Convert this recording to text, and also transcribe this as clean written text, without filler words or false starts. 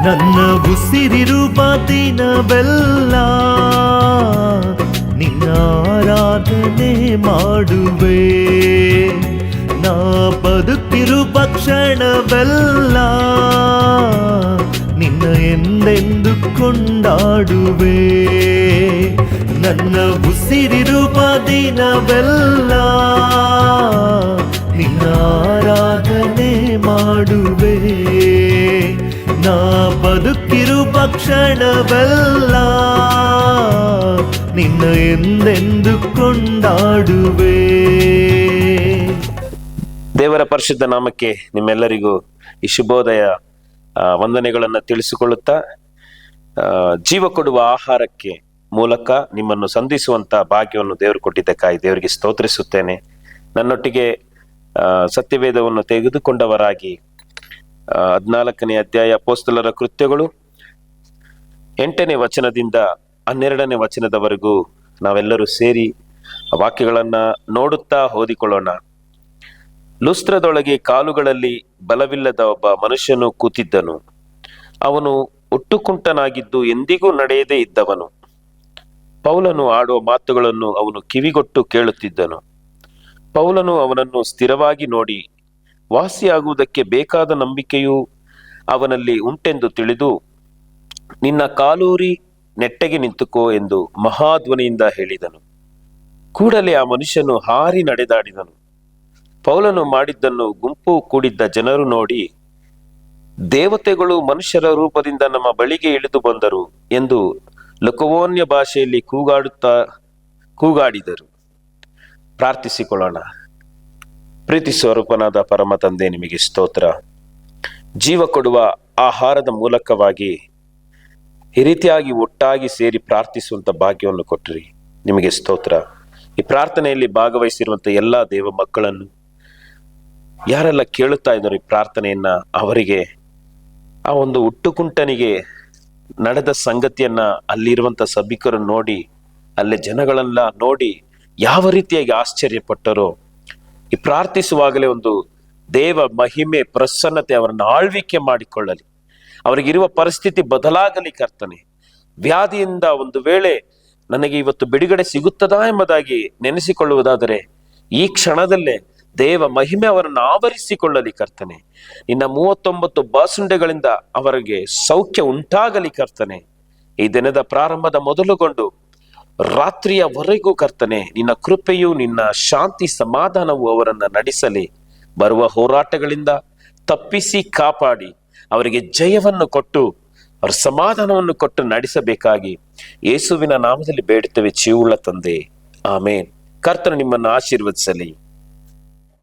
ನನ್ನ ಉಸಿರಿರುವ ದಿನವೆಲ್ಲ ನಿನ್ನ ಆರಾಧನೆ ಮಾಡುವೆ. ನಾ ಬದುಕಿರುವ ಕ್ಷಣವೆಲ್ಲ ನಿನ್ನ ಎಂದೆಂದು ಕೊಂಡಾಡುವೆ. ನನ್ನ ಉಸಿರಿರುವ ದಿನವೆಲ್ಲ ನಿನ್ನ ಆರಾಧನೆ ಮಾಡುವೆ. ನಾ ಬದುಕಿರುವ ಕ್ಷಣವೆಲ್ಲ ನಿನ್ನ ಎಂದೆಂದು ಕೊಂಡಾಡುವೆ. ದೇವರ ಪರಿಶುದ್ಧ ನಾಮಕ್ಕೆ ನಿಮ್ಮೆಲ್ಲರಿಗೂ ಈ ಶುಭೋದಯ ವಂದನೆಗಳನ್ನು ತಿಳಿಸಿಕೊಳ್ಳುತ್ತಾ, ಜೀವ ಕೊಡುವ ಆಹಾರಕ್ಕೆ ಮೂಲಕ ನಿಮ್ಮನ್ನು ಸಂಧಿಸುವಂತ ಭಾಗ್ಯವನ್ನು ದೇವರು ಕೊಟ್ಟಿದ್ದಕ್ಕಾಗಿ ದೇವರಿಗೆ ಸ್ತೋತ್ರಿಸುತ್ತೇನೆ. ನನ್ನೊಟ್ಟಿಗೆ ಸತ್ಯವೇದವನ್ನು ತೆಗೆದುಕೊಂಡವರಾಗಿ 14ನೇ ಅಧ್ಯಾಯ ಅಪೊಸ್ತಲರ ಕೃತ್ಯಗಳು 8ನೇ ವಚನದಿಂದ 12ನೇ ವಚನದವರೆಗೂ ನಾವೆಲ್ಲರೂ ಸೇರಿ ವಾಕ್ಯಗಳನ್ನ ನೋಡುತ್ತಾ ಓದಿಕೊಳ್ಳೋಣ. ಲುಸ್ತ್ರದೊಳಗೆ ಕಾಲುಗಳಲ್ಲಿ ಬಲವಿಲ್ಲದ ಒಬ್ಬ ಮನುಷ್ಯನು ಕೂತಿದ್ದನು. ಅವನು ಒಟ್ಟುಕುಂಟನಾಗಿದ್ದು ಎಂದಿಗೂ ನಡೆಯದೇ ಇದ್ದವನು. ಪೌಲನು ಆಡುವ ಮಾತುಗಳನ್ನು ಅವನು ಕಿವಿಗೊಟ್ಟು ಕೇಳುತ್ತಿದ್ದನು. ಪೌಲನು ಅವನನ್ನು ಸ್ಥಿರವಾಗಿ ನೋಡಿ ವಾಸಿಯಾಗುವುದಕ್ಕೆ ಬೇಕಾದ ನಂಬಿಕೆಯು ಅವನಲ್ಲಿ ಉಂಟೆಂದು ತಿಳಿದು, ನಿನ್ನ ಕಾಲೂರಿ ನೆಟ್ಟಗೆ ನಿಂತುಕೋ ಎಂದು ಮಹಾಧ್ವನಿಯಿಂದ ಹೇಳಿದನು. ಕೂಡಲೇ ಆ ಮನುಷ್ಯನು ಹಾರಿ ನಡೆದಾಡಿದನು. ಪೌಲನು ಮಾಡಿದ್ದನ್ನು ಗುಂಪು ಕೂಡಿದ್ದ ಜನರು ನೋಡಿ, ದೇವತೆಗಳು ಮನುಷ್ಯರ ರೂಪದಿಂದ ನಮ್ಮ ಬಳಿಗೆ ಇಳಿದು ಬಂದರು ಎಂದು ಲುಕವೋನ್ಯ ಭಾಷೆಯಲ್ಲಿ ಕೂಗಾಡಿದರು. ಪ್ರಾರ್ಥಿಸಿಕೊಳ್ಳೋಣ. ಪ್ರೀತಿ ಸ್ವರೂಪನಾದ ಪರಮ ತಂದೆ, ನಿಮಗೆ ಸ್ತೋತ್ರ. ಜೀವ ಕೊಡುವ ಆಹಾರದ ಮೂಲಕವಾಗಿ ಈ ರೀತಿಯಾಗಿ ಒಟ್ಟಾಗಿ ಸೇರಿ ಪ್ರಾರ್ಥಿಸುವಂತ ಭಾಗ್ಯವನ್ನು ಕೊಟ್ರಿ, ನಿಮಗೆ ಸ್ತೋತ್ರ. ಈ ಪ್ರಾರ್ಥನೆಯಲ್ಲಿ ಭಾಗವಹಿಸಿರುವಂತ ಎಲ್ಲಾ ದೇವ ಮಕ್ಕಳನ್ನು, ಯಾರೆಲ್ಲ ಕೇಳುತ್ತಾ ಇದ್ದಾರೆ ಈ ಪ್ರಾರ್ಥನೆಯನ್ನ, ಅವರಿಗೆ ಆ ಒಂದು ಹುಟ್ಟುಕುಂಟನಿಗೆ ನಡೆದ ಸಂಗತಿಯನ್ನ ಅಲ್ಲಿರುವಂತ ಸಭಿಕರನ್ನು ನೋಡಿ, ಅಲ್ಲೇ ಜನಗಳೆಲ್ಲ ನೋಡಿ ಯಾವ ರೀತಿಯಾಗಿ ಆಶ್ಚರ್ಯಪಟ್ಟರೋ, ಈ ಪ್ರಾರ್ಥಿಸುವಾಗಲೇ ಒಂದು ದೇವ ಮಹಿಮೆ ಪ್ರಸನ್ನತೆ ಅವರನ್ನು ಆಳ್ವಿಕೆ ಮಾಡಿಕೊಳ್ಳಲಿ. ಅವರಿಗಿರುವ ಪರಿಸ್ಥಿತಿ ಬದಲಾಗಲಿ ಕರ್ತನೆ. ವ್ಯಾಧಿಯಿಂದ ಒಂದು ವೇಳೆ ನನಗೆ ಇವತ್ತು ಬಿಡುಗಡೆ ಸಿಗುತ್ತದಾ ಎಂಬುದಾಗಿ ನೆನೆಸಿಕೊಳ್ಳುವುದಾದರೆ ಈ ಕ್ಷಣದಲ್ಲೇ ದೇವ ಮಹಿಮೆ ಅವರನ್ನು ಆವರಿಸಿಕೊಳ್ಳಲಿ ಕರ್ತನೆ. ನಿನ್ನ 39 ಬಾಸುಂಡೆಗಳಿಂದ ಅವರಿಗೆ ಸೌಖ್ಯ ಉಂಟಾಗಲಿ ಕರ್ತನೆ. ಈ ದಿನದ ಪ್ರಾರಂಭದ ಮೊದಲುಗೊಂಡು ರಾತ್ರಿಯವರೆಗೂ ಕರ್ತನೆ, ನಿನ್ನ ಕೃಪೆಯು ನಿನ್ನ ಶಾಂತಿ ಸಮಾಧಾನವು ಅವರನ್ನು ನಡೆಸಲಿ. ಬರುವ ಹೋರಾಟಗಳಿಂದ ತಪ್ಪಿಸಿ ಕಾಪಾಡಿ ಅವರಿಗೆ ಜಯವನ್ನು ಕೊಟ್ಟು ಅವರ ಸಮಾಧಾನವನ್ನು ಕೊಟ್ಟು ನಡೆಸಬೇಕಾಗಿ ಯೇಸುವಿನ ನಾಮದಲ್ಲಿ ಬೇಡುತ್ತೇವೆ, ಜೀವವುಳ್ಳ ತಂದೆ, ಆಮೇನ್. ಕರ್ತನು ನಿಮ್ಮನ್ನು ಆಶೀರ್ವದಿಸಲಿ.